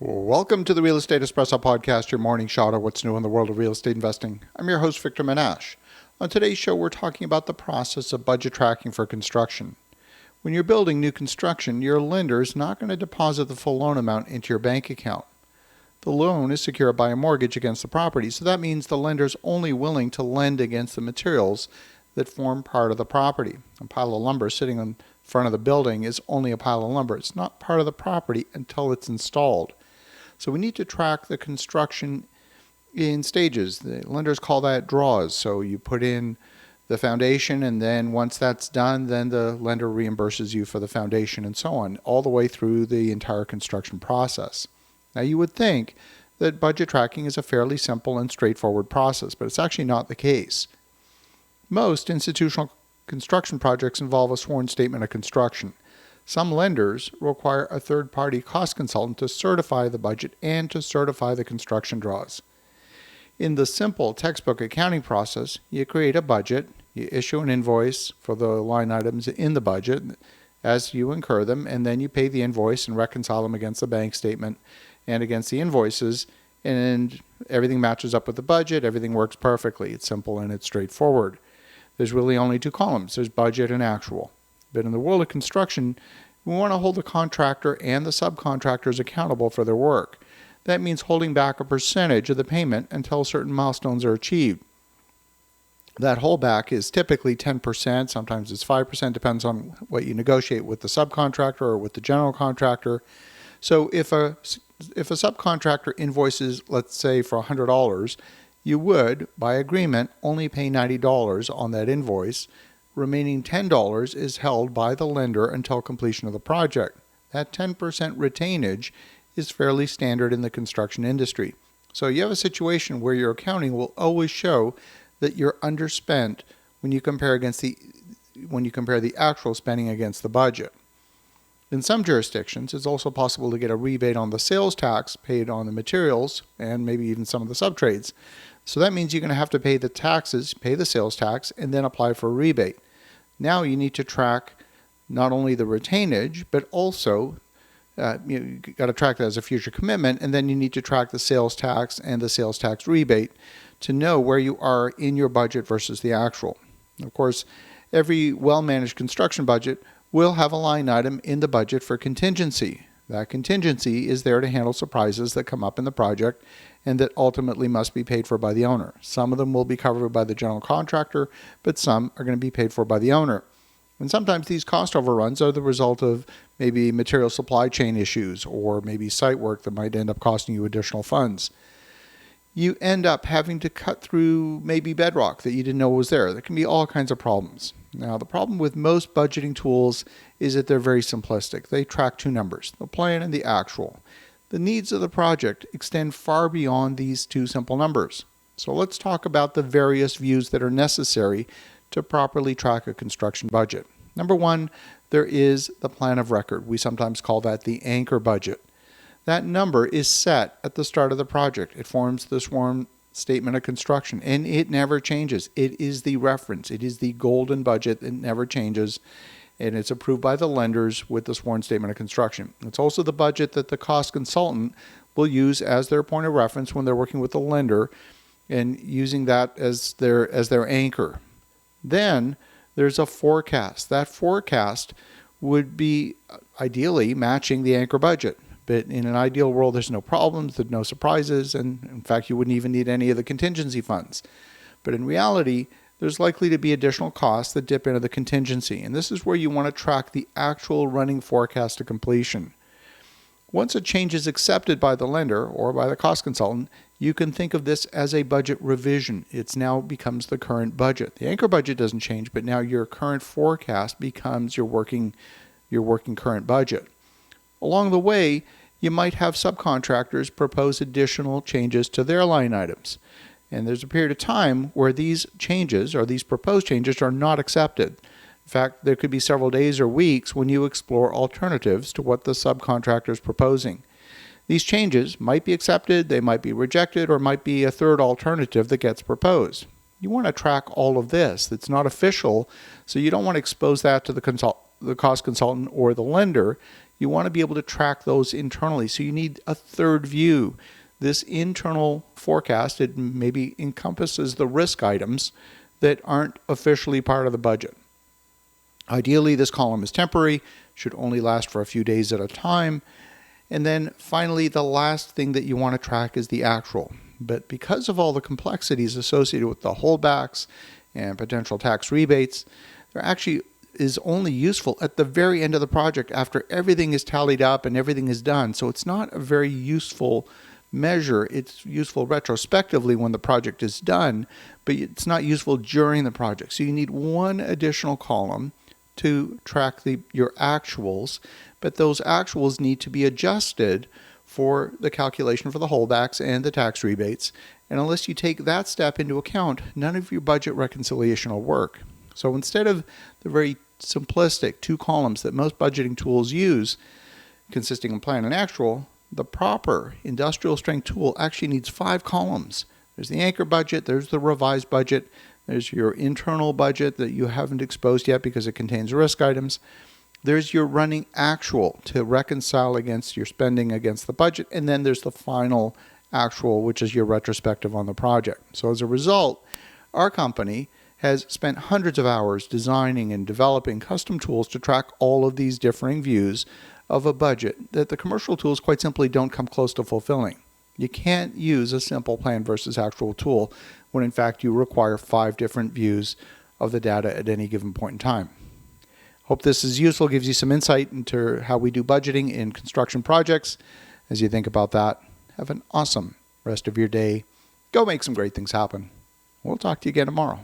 Welcome to the Real Estate Espresso Podcast, your morning shot of what's new in the world of real estate investing. I'm your host, Victor Minash. On today's show, we're talking about the process of budget tracking for construction. When you're building new construction, your lender is not going to deposit the full loan amount into your bank account. The loan is secured by a mortgage against the property, so that means the lender is only willing to lend against the materials that form part of the property. A pile of lumber sitting in front of the building is only a pile of lumber. It's not part of the property until it's installed. So we need to track the construction in stages. The lenders call that draws. So you put in the foundation, and then once that's done, then the lender reimburses you for the foundation and so on, all the way through the entire construction process. Now you would think that budget tracking is a fairly simple and straightforward process, but it's actually not the case. Most institutional construction projects involve a sworn statement of construction. Some lenders require a third-party cost consultant to certify the budget and to certify the construction draws. In the simple textbook accounting process, you create a budget, you issue an invoice for the line items in the budget as you incur them, and then you pay the invoice and reconcile them against the bank statement and against the invoices, and everything matches up with the budget, everything works perfectly. It's simple and it's straightforward. There's really only two columns. There's budget and actual. But in the world of construction, we want to hold the contractor and the subcontractors accountable for their work. That means holding back a percentage of the payment until certain milestones are achieved. That holdback is typically 10%, sometimes it's 5%, depends on what you negotiate with the subcontractor or with the general contractor. So if a subcontractor invoices, let's say, for $100, you would, by agreement, only pay $90 on that invoice. Remaining $10 is held by the lender until completion of the project. That 10% retainage is fairly standard in the construction industry. So you have a situation where your accounting will always show that you're underspent when you compare the actual spending against the budget. In some jurisdictions, it's also possible to get a rebate on the sales tax paid on the materials and maybe even some of the subtrades. So that means you're going to have to pay the taxes, pay the sales tax, and then apply for a rebate. Now you need to track not only the retainage, but also you got to track that as a future commitment, and then you need to track the sales tax and the sales tax rebate to know where you are in your budget versus the actual. Of course, every well-managed construction budget will have a line item in the budget for contingency. That contingency is there to handle surprises that come up in the project and that ultimately must be paid for by the owner. Some of them will be covered by the general contractor, but some are going to be paid for by the owner. And sometimes these cost overruns are the result of maybe material supply chain issues or maybe site work that might end up costing you additional funds. You end up having to cut through maybe bedrock that you didn't know was there. There can be all kinds of problems. Now, the problem with most budgeting tools is that they're very simplistic. They track two numbers, the plan and the actual. The needs of the project extend far beyond these two simple numbers. So let's talk about the various views that are necessary to properly track a construction budget. Number one, there is the plan of record. We sometimes call that the anchor budget. That number is set at the start of the project. It forms the sworn statement of construction, and it never changes. It is the reference. It is the golden budget that never changes, and it's approved by the lenders with the sworn statement of construction. It's also the budget that the cost consultant will use as their point of reference when they're working with the lender and using that as their anchor. Then there's a forecast. That forecast would be ideally matching the anchor budget. But in an ideal world, there's no problems, there's no surprises, and in fact, you wouldn't even need any of the contingency funds. But in reality, there's likely to be additional costs that dip into the contingency, and this is where you want to track the actual running forecast to completion. Once a change is accepted by the lender or by the cost consultant, you can think of this as a budget revision. It now becomes the current budget. The anchor budget doesn't change, but now your current forecast becomes your working current budget. Along the way, you might have subcontractors propose additional changes to their line items. And there's a period of time where these changes or these proposed changes are not accepted. In fact, there could be several days or weeks when you explore alternatives to what the subcontractor is proposing. These changes might be accepted, they might be rejected, or might be a third alternative that gets proposed. You want to track all of this. It's not official, so you don't want to expose that to the the cost consultant or the lender, you want to be able to track those internally. So you need a third view. This internal forecast, it maybe encompasses the risk items that aren't officially part of the budget. Ideally, this column is temporary, should only last for a few days at a time. And then finally, the last thing that you want to track is the actual. But because of all the complexities associated with the holdbacks and potential tax rebates, there actually is only useful at the very end of the project after everything is tallied up and everything is done. So it's not a very useful measure. It's useful retrospectively when the project is done, but it's not useful during the project. So you need one additional column to track your actuals, but those actuals need to be adjusted for the calculation for the holdbacks and the tax rebates. And unless you take that step into account, none of your budget reconciliation will work. So instead of the very simplistic 2 columns that most budgeting tools use, consisting of plan and actual, the proper industrial strength tool actually needs 5 columns. There's the anchor budget, there's the revised budget, there's your internal budget that you haven't exposed yet because it contains risk items. There's your running actual to reconcile against your spending against the budget, and then there's the final actual, which is your retrospective on the project. So as a result, our company has spent hundreds of hours designing and developing custom tools to track all of these differing views of a budget that the commercial tools quite simply don't come close to fulfilling. You can't use a simple plan versus actual tool when in fact you require 5 different views of the data at any given point in time. Hope this is useful, gives you some insight into how we do budgeting in construction projects. As you think about that, have an awesome rest of your day. Go make some great things happen. We'll talk to you again tomorrow.